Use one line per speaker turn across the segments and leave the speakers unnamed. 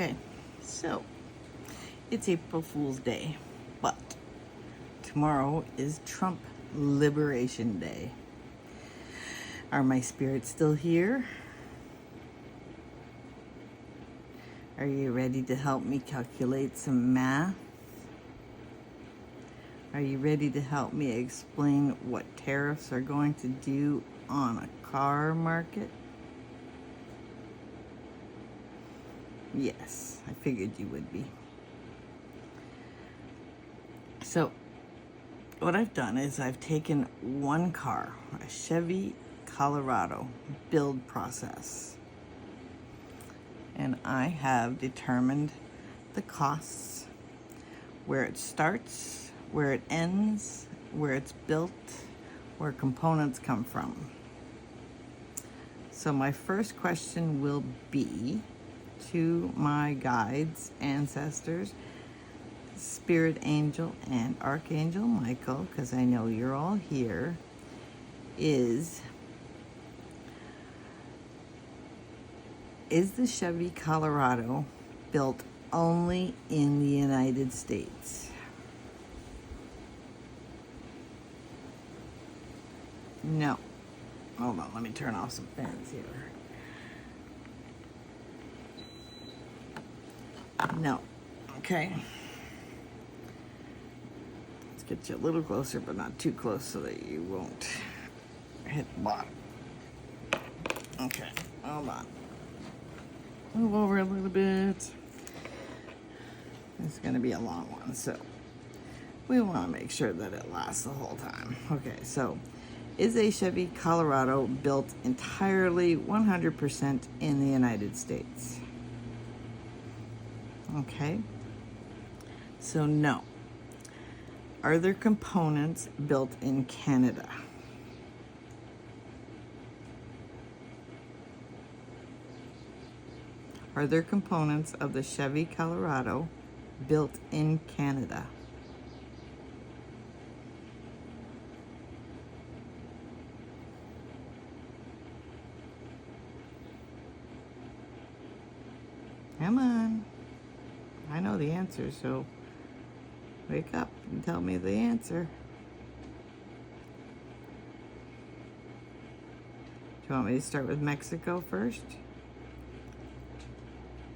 Okay, so it's April Fool's Day, but tomorrow is Trump Liberation Day. Are my spirits still here? Are you ready to help me calculate some math? Are you ready to help me explain what tariffs are going to do on a car market? Yes, I figured you would be. So, what I've done is I've taken one car, a Chevy Colorado build process, and I have determined the costs, where it starts, where it ends, where it's built, where components come from. So my first question will be to my guides, ancestors, Spirit Angel and Archangel Michael, because I know you're all here, is the Chevy Colorado built only in the United States? No. Hold on, let me turn off some fans here. No. Okay. Let's get you a little closer, but not too close so that you won't hit the bottom. Okay, hold on. Move over a little bit. It's going to be a long one, so we want to make sure that it lasts the whole time. Okay, so is a Chevy Colorado built entirely 100% in the United States? Okay, so no. Are there components built in Canada? Are there components of the Chevy Colorado built in Canada? Come on. I know the answer, so wake up and tell me the answer. Do you want me to start with Mexico first?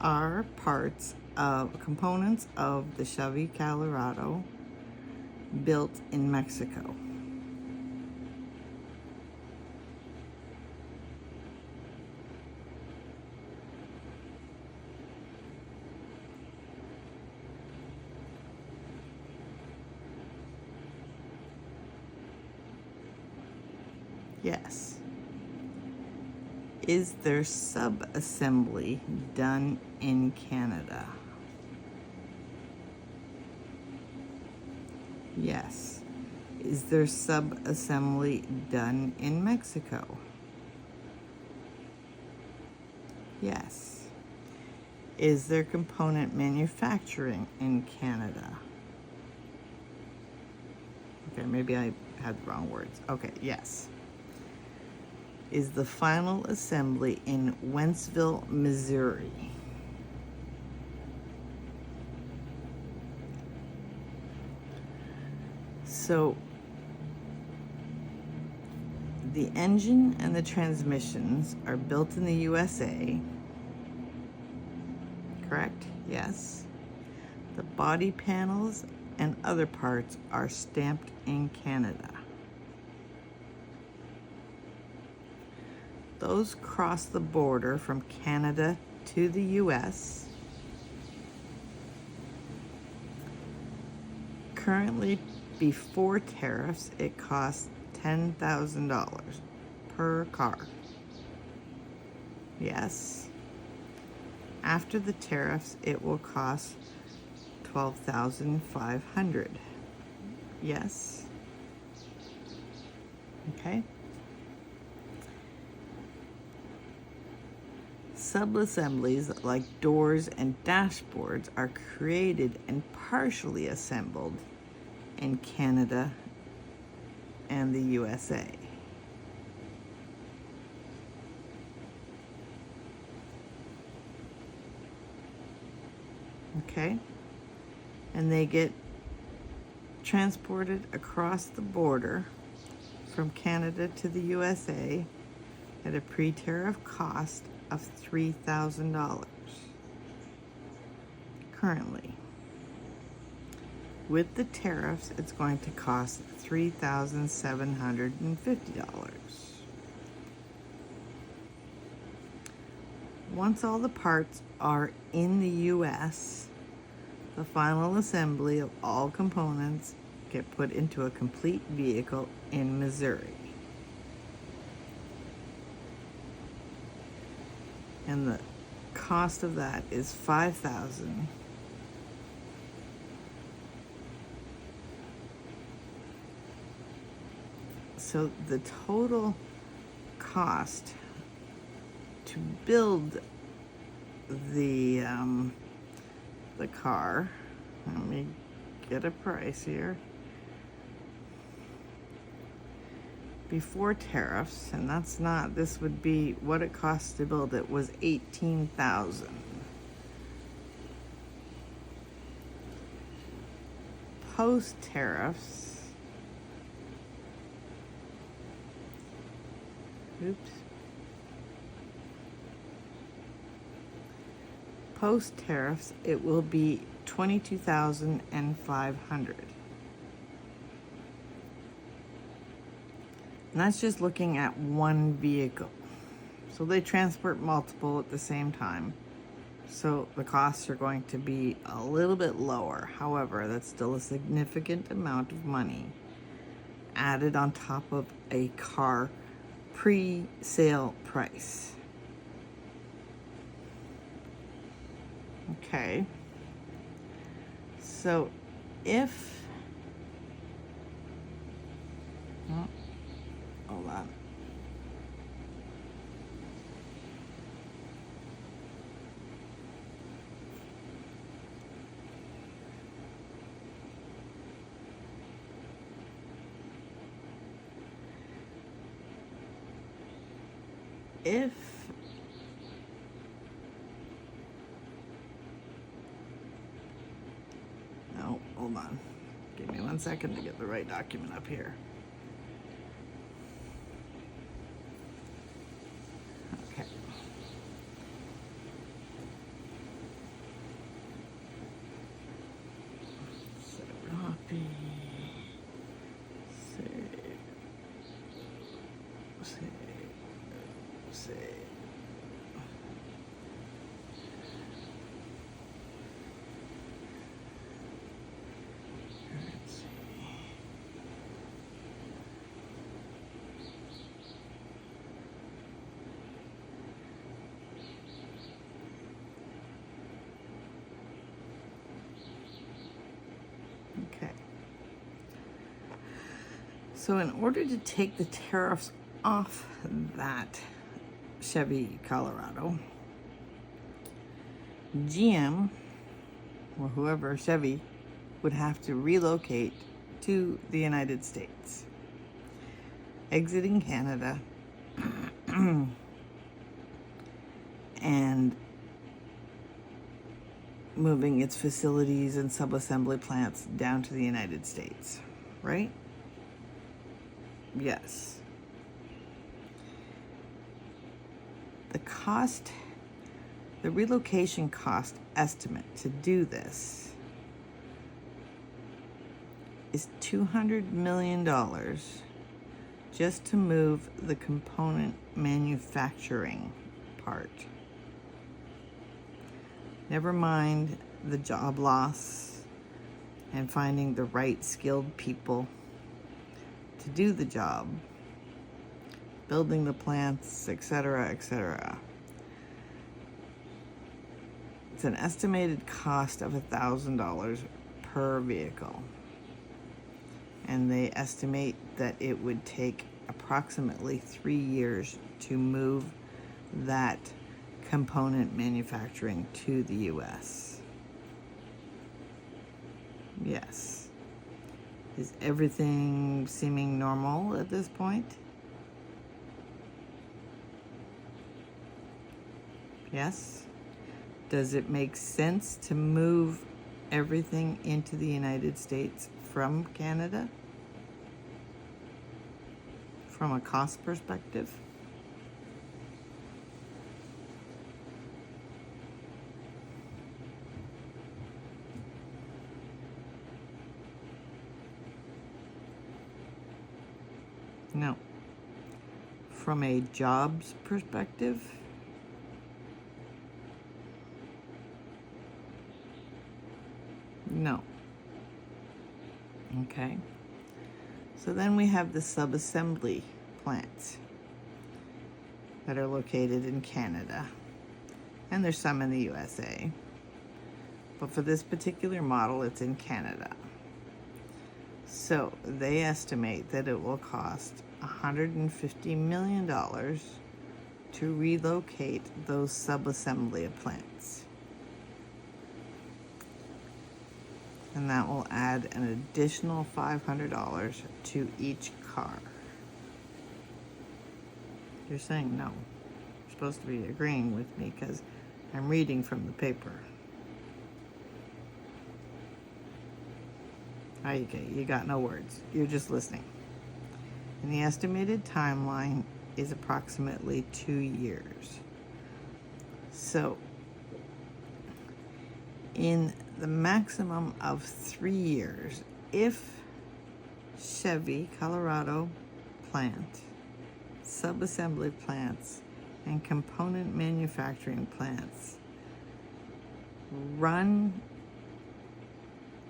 Are components of the Chevy Colorado built in Mexico? Yes. Is there sub-assembly done in Canada? Yes. Is there sub-assembly done in Mexico? Yes. Is there component manufacturing in Canada? Okay, maybe I had the wrong words. Okay, yes. Is the final assembly in Wentzville, Missouri? So the engine and the transmissions are built in the USA, correct? Yes. The body panels and other parts are stamped in Canada. Those cross the border from Canada to the US. Currently, before tariffs, it costs $10,000 per car. Yes. After the tariffs, it will cost $12,500. Yes. Okay. Sub-assemblies like doors and dashboards are created and partially assembled in Canada and the USA. okay? And they get transported across the border from Canada to the USA at a pre-tariff cost of $3,000 currently. With the tariffs, it's going to cost $3,750. Once all the parts are in the US, the final assembly of all components get put into a complete vehicle in Missouri. And the cost of that is $5,000. So the total cost to build the car, let me get a price here, before tariffs, and that's not, this would be what it costs to build it, was $18,000. Post tariffs, post tariffs, it will be $22,500. And that's just looking at one vehicle. So they transport multiple at the same time. So the costs are going to be a little bit lower. However, that's still a significant amount of money added on top of a car pre-sale price. Okay. So if, oh, hold on. If no, hold on. Give me 1 second to get the right document up here. Okay. So copy. Save. Okay. So in order to take the tariffs off that Chevy Colorado, GM, or whoever, Chevy, would have to relocate to the United States, exiting Canada and moving its facilities and sub-assembly plants down to the United States, right? Yes. The relocation cost estimate to do this is $200 million just to move the component manufacturing part. Never mind the job loss and finding the right skilled people to do the job, building the plants, etc., etc. It's an estimated cost of $1,000 per vehicle. And they estimate that it would take approximately 3 years to move that component manufacturing to the US. Yes. Is everything seeming normal at this point? Yes? Does it make sense to move everything into the United States from Canada? From a cost perspective? No. From a jobs perspective? No. Okay. So then we have the sub-assembly plants that are located in Canada. And there's some in the USA. But for this particular model, it's in Canada. So they estimate that it will cost $150 million to relocate those sub-assembly plants. And that will add an additional $500 to each car. You're saying no. You're supposed to be agreeing with me because I'm reading from the paper. Okay, you got no words. You're just listening. And the estimated timeline is approximately 2 years. So, in the maximum of 3 years, if Chevy Colorado plant, sub-assembly plants, and component manufacturing plants run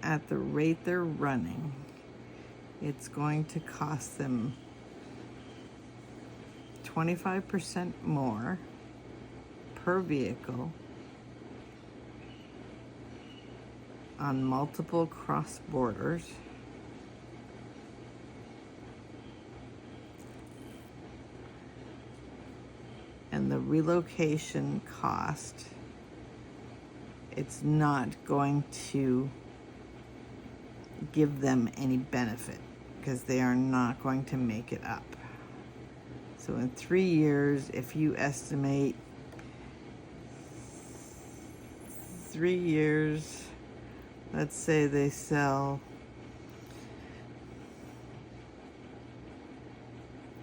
at the rate they're running, it's going to cost them 25% more per vehicle on multiple cross borders, and the relocation cost, it's not going to give them any benefit because they are not going to make it up. So in 3 years, if you estimate 3 years, let's say they sell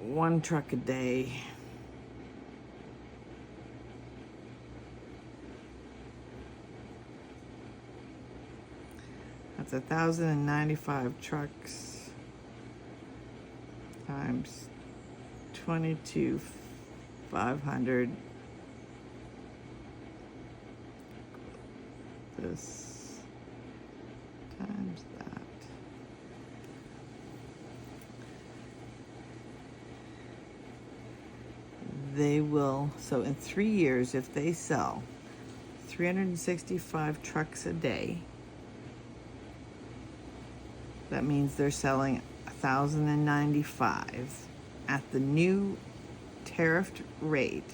1 truck a day. That's 1,095 trucks times 22,500. This times that. They will, so in 3 years, if they sell 365 trucks a day, that means they're selling 1,095 at the new tariffed rate.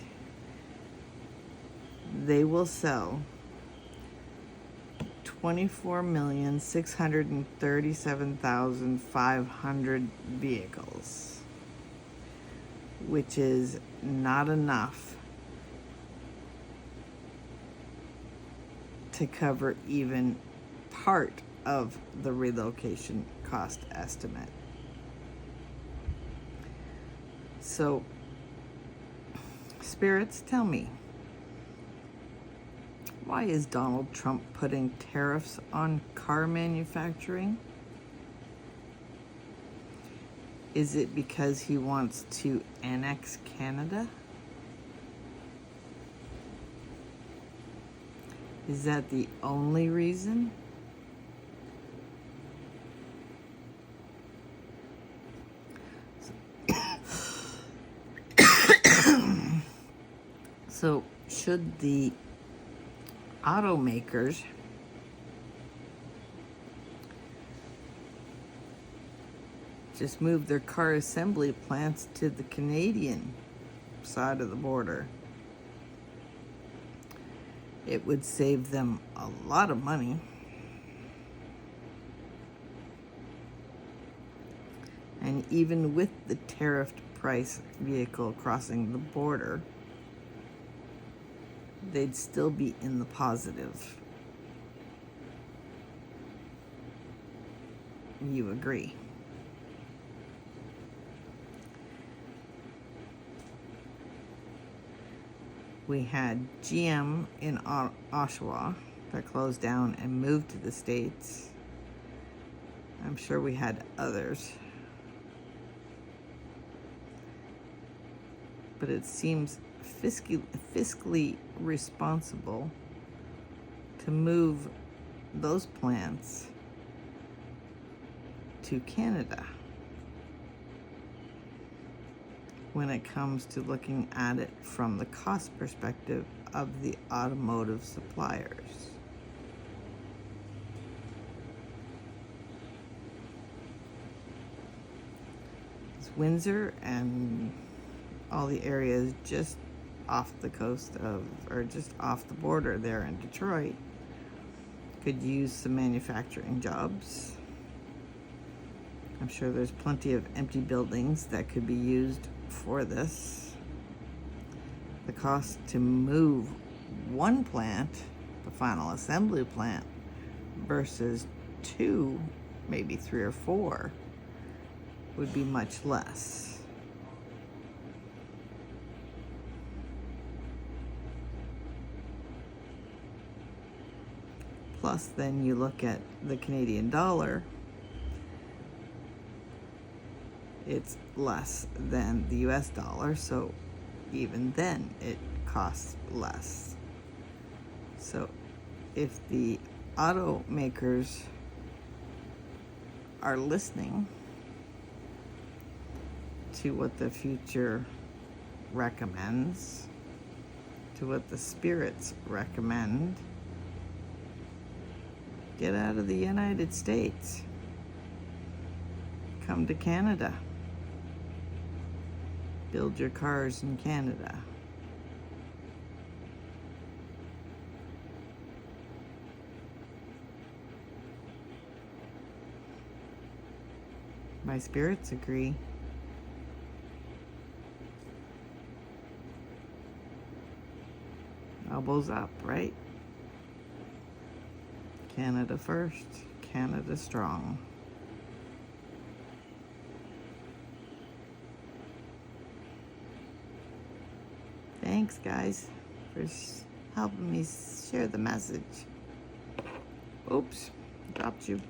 They will sell 24,637,500 vehicles, which is not enough to cover even part of the relocation cost estimate. So, spirits, tell me, why is Donald Trump putting tariffs on car manufacturing? Is it because he wants to annex Canada? Is that the only reason? So, should the automakers just move their car assembly plants to the Canadian side of the border? It would save them a lot of money. And even with the tariffed price vehicle crossing the border, they'd still be in the positive. You agree? We had GM in Oshawa that closed down and moved to the States. I'm sure we had others. But it seems fiscally responsible to move those plants to Canada when it comes to looking at it from the cost perspective of the automotive suppliers. Windsor and all the areas just off the coast of, or just off the border there in Detroit, could use some manufacturing jobs. I'm sure there's plenty of empty buildings that could be used for this. The cost to move one plant, the final assembly plant, versus 2, maybe 3 or 4, would be much less. Plus, then you look at the Canadian dollar, it's less than the US dollar, so even then it costs less. So if the automakers are listening to what the future recommends, to what the spirits recommend, get out of the United States. Come to Canada. Build your cars in Canada. My spirits agree. Elbows up, right? Canada first, Canada strong. Thanks, guys, for helping me share the message. Oops, dropped you.